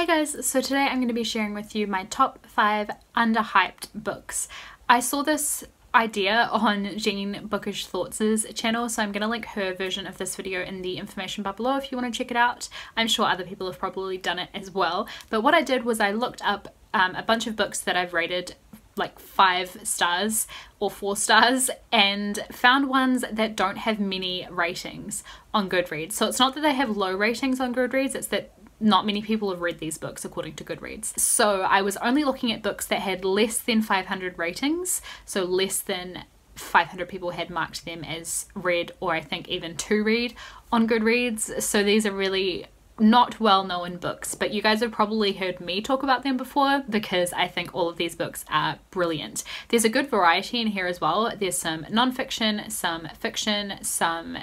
Hey guys, so today I'm going to be sharing with you my top 5 underhyped books. I saw this idea on Jean Bookish Thoughts' channel, so I'm going to link her version of this video in the information bar below if you want to check it out. I'm sure other people have probably done it as well, but what I did was I looked up a bunch of books that I've rated like 5 stars or 4 stars and found ones that don't have many ratings on Goodreads. So it's not that they have low ratings on Goodreads, it's that not many people have read these books according to Goodreads. So I was only looking at books that had less than 500 ratings, so less than 500 people had marked them as read, or I think even to read on Goodreads. So these are really not well-known books, but you guys have probably heard me talk about them before because I think all of these books are brilliant. There's a good variety in here as well. There's some non-fiction, some fiction, some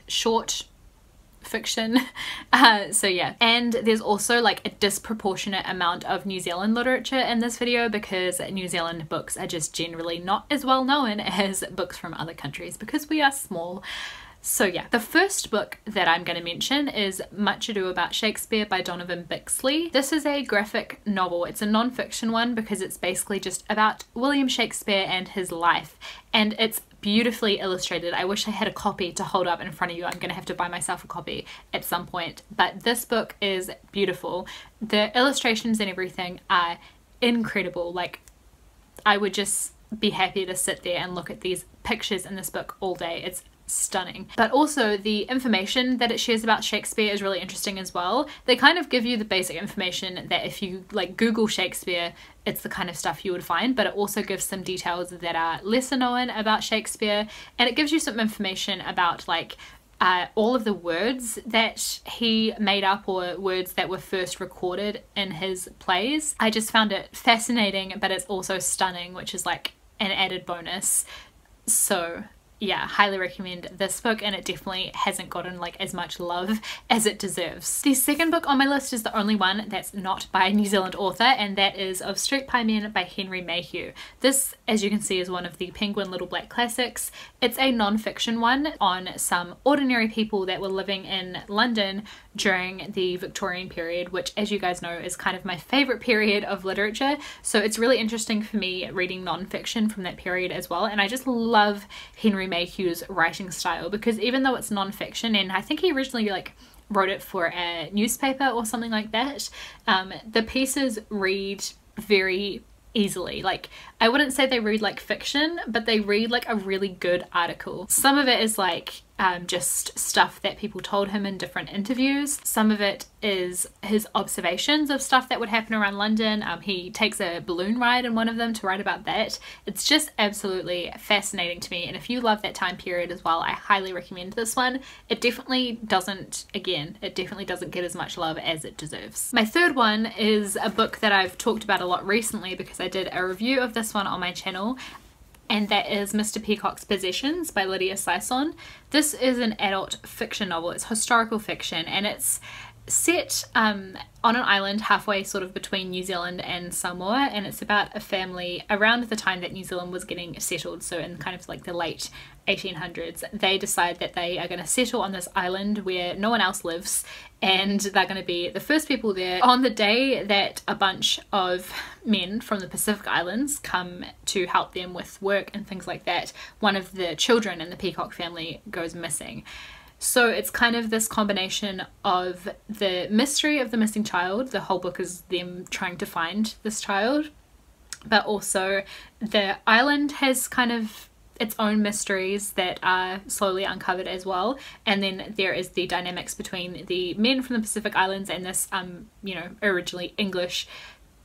short fiction, so yeah, and there's also like a disproportionate amount of New Zealand literature in this video because New Zealand books are just generally not as well known as books from other countries because we are small. So yeah, the first book that I'm going to mention is Much Ado About Shakespeare by Donovan Bixley. This is a graphic novel. It's a non-fiction one because it's basically just about William Shakespeare and his life, and it's beautifully illustrated. I wish I had a copy to hold up in front of you. I'm gonna have to buy myself a copy at some point, but this book is beautiful. The illustrations and everything are incredible. Like, I would just be happy to sit there and look at these pictures in this book all day. It's stunning. But also the information that it shares about Shakespeare is really interesting as well. They kind of give you the basic information that if you like Google Shakespeare, it's the kind of stuff you would find, but it also gives some details that are lesser known about Shakespeare, and it gives you some information about like all of the words that he made up or words that were first recorded in his plays. I just found it fascinating, but it's also stunning, which is like an added bonus. So yeah, highly recommend this book, and it definitely hasn't gotten like as much love as it deserves. The second book on my list is the only one that's not by a New Zealand author, and that is Of Street Pie Men by Henry Mayhew. This, as you can see, is one of the Penguin Little Black classics. It's a non-fiction one on some ordinary people that were living in London during the Victorian period, which, as you guys know, is kind of my favorite period of literature. So it's really interesting for me reading non-fiction from that period as well, and I just love Henry Mayhew's writing style because even though it's non-fiction, and I think he originally like wrote it for a newspaper or something like that, the pieces read very easily. Like, I wouldn't say they read like fiction, but they read like a really good article. Some of it is like just stuff that people told him in different interviews. Some of it is his observations of stuff that would happen around London. He takes a balloon ride in one of them to write about that. It's just absolutely fascinating to me, and if you love that time period as well, I highly recommend this one. It definitely doesn't, again, it definitely doesn't get as much love as it deserves. My third one is a book that I've talked about a lot recently because I did a review of this one on my channel, and that is Mr. Peacock's Possessions by Lydia Sison. This is an adult fiction novel. It's historical fiction, and it's set on an island halfway sort of between New Zealand and Samoa, and it's about a family around the time that New Zealand was getting settled, so in kind of like the late 1800s. They decide that they are going to settle on this island where no one else lives, and they're going to be the first people there. On the day that a bunch of men from the Pacific Islands come to help them with work and things like that, one of the children in the Peacock family goes missing. So it's kind of this combination of the mystery of the missing child. The whole book is them trying to find this child, but also the island has kind of its own mysteries that are slowly uncovered as well. And then there is the dynamics between the men from the Pacific Islands and this you know, originally English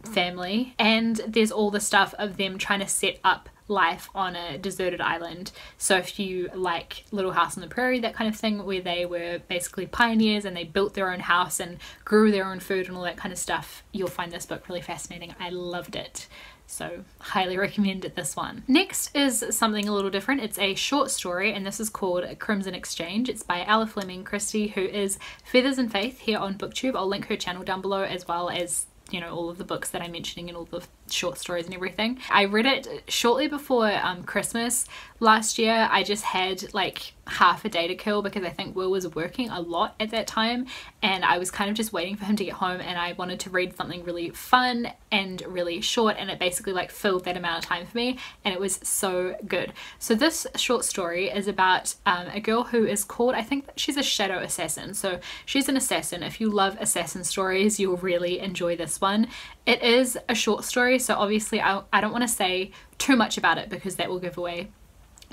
family, and there's all the stuff of them trying to set up life on a deserted island. So if you like Little House on the Prairie, that kind of thing, where they were basically pioneers and they built their own house and grew their own food and all that kind of stuff, you'll find this book really fascinating. I loved it. So highly recommend this one. Next is something a little different. It's a short story, and this is called Crimson Exchange. It's by Ella Fleming Christie, who is Feathers and Faith here on BookTube. I'll link her channel down below, as well as, you know, all of the books that I'm mentioning and all the short stories and everything. I read it shortly before Christmas last year. I just had like half a day to kill because I think Will was working a lot at that time, and I was kind of just waiting for him to get home, and I wanted to read something really fun and really short, and it basically like filled that amount of time for me, and it was so good. So this short story is about a girl who is called, I think she's a shadow assassin. So she's an assassin. If you love assassin stories, you'll really enjoy this one. It is a short story, so obviously I don't want to say too much about it because that will give away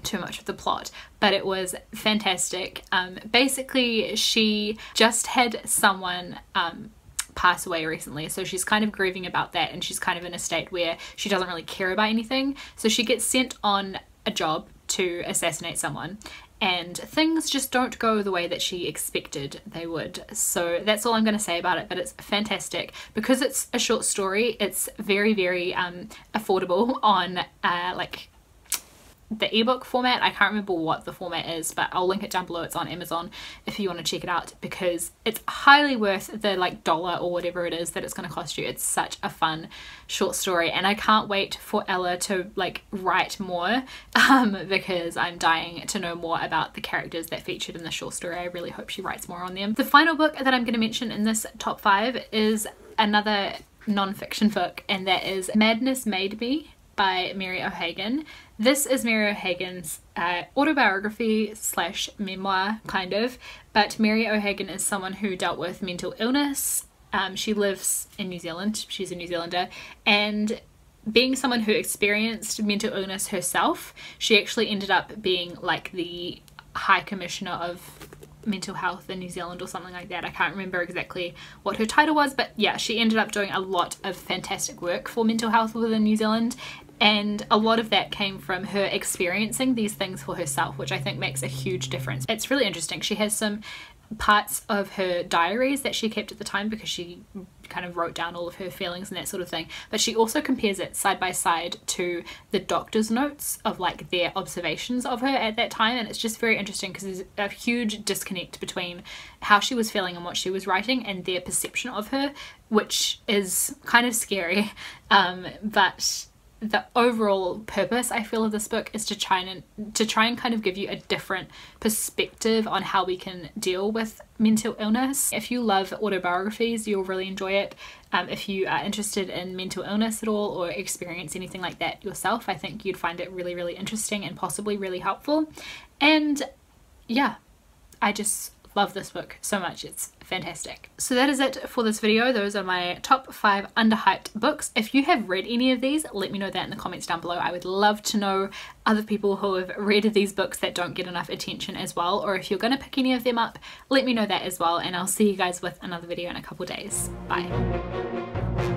too much of the plot, but it was fantastic. Basically she just had someone pass away recently, so she's kind of grieving about that, and she's kind of in a state where she doesn't really care about anything, so she gets sent on a job to assassinate someone, and things just don't go the way that she expected they would. So that's all I'm going to say about it, but it's fantastic. Because it's a short story, it's very affordable on like the ebook format. I can't remember what the format is, but I'll link it down below. It's on Amazon if you want to check it out, because it's highly worth the like $1 or whatever it is that it's going to cost you. It's such a fun short story, and I can't wait for Ella to like write more because I'm dying to know more about the characters that featured in the short story. I really hope she writes more on them. The final book that I'm going to mention in this top 5 is another non-fiction book, and that is Madness Made Me by Mary O'Hagan. This is Mary O'Hagan's autobiography slash memoir, kind of, but Mary O'Hagan is someone who dealt with mental illness. She lives in New Zealand, she's a New Zealander, and being someone who experienced mental illness herself, she actually ended up being like the High Commissioner of Mental Health in New Zealand or something like that. I can't remember exactly what her title was, but yeah, she ended up doing a lot of fantastic work for mental health within New Zealand, and a lot of that came from her experiencing these things for herself, which I think makes a huge difference. It's really interesting. She has some parts of her diaries that she kept at the time because she kind of wrote down all of her feelings and that sort of thing, but she also compares it side by side to the doctor's notes of like their observations of her at that time, and it's just very interesting because there's a huge disconnect between how she was feeling and what she was writing and their perception of her, which is kind of scary, but the overall purpose I feel of this book is to try and kind of give you a different perspective on how we can deal with mental illness. If you love autobiographies, you'll really enjoy it. If you are interested in mental illness at all or experience anything like that yourself, I think you'd find it really interesting and possibly really helpful. And yeah, I just love this book so much. It's fantastic. So that is it for this video. Those are my top 5 underhyped books. If you have read any of these, let me know that in the comments down below. I would love to know other people who have read these books that don't get enough attention as well, or if you're going to pick any of them up, let me know that as well, and I'll see you guys with another video in a couple days. Bye.